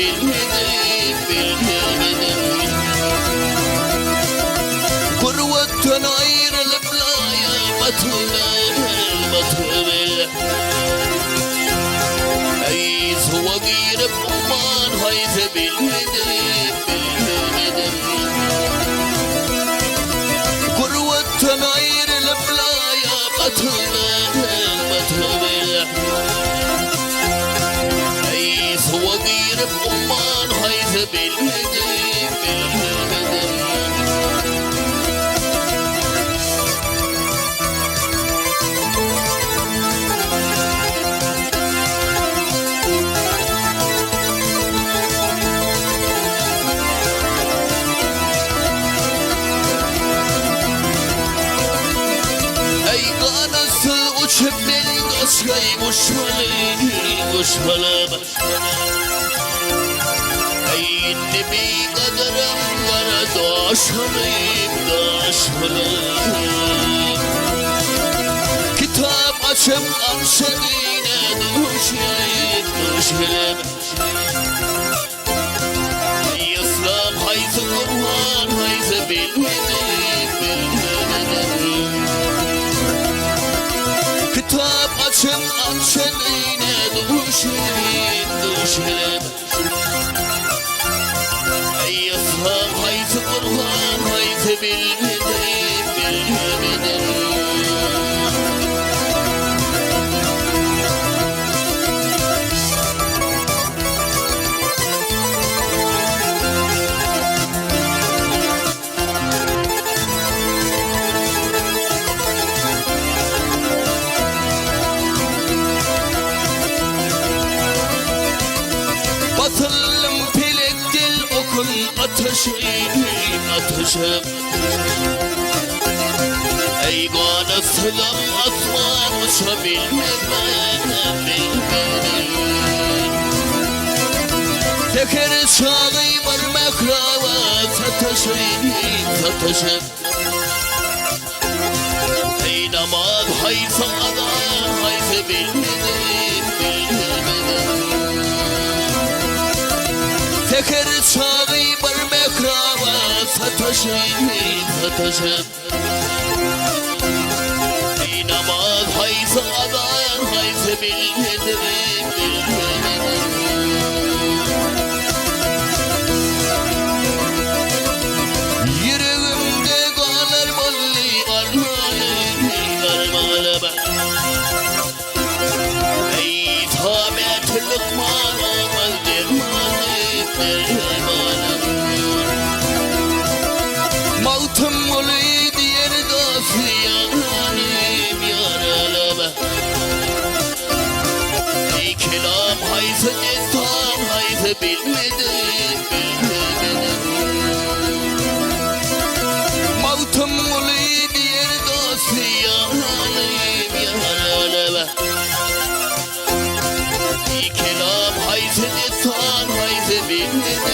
bilmedim. Kurvattan ayrılıp laya batılır. Ey suva girip aman hayse bilmedim. Kurvattan ayrılıp laya batılır. Ey suva girip aman hayse bilmedim. Uçup benim aşkayı kuşmalı Ey nebi kadarım bana daşmalı Kitap açıp amşerine düşelim İslam hayzı Kur'an hayzı bilmedim Kitap açım amşerine düşelim Ey İslam hayzı Kur'an hayzı bilmedim Batılım pilek dil okul ateşim Ey kanasılam asman uçabilmem Teker çağı var mekrava sataşım Ey namaz haysa adam haysa bilmedim Teker çağı var mekrava sataşım Ey namaz haysa adam haysa bilmedim Yüreğimde kalır molli armalı Ey tamet lukman olmaz Mautum olaydı yer dostu yanım yaralama Ey kelam hayse destan hayse bilmedim Mautum olaydı yer dostu yanım yaralama Ey kelam hayse destan hayse bilmedim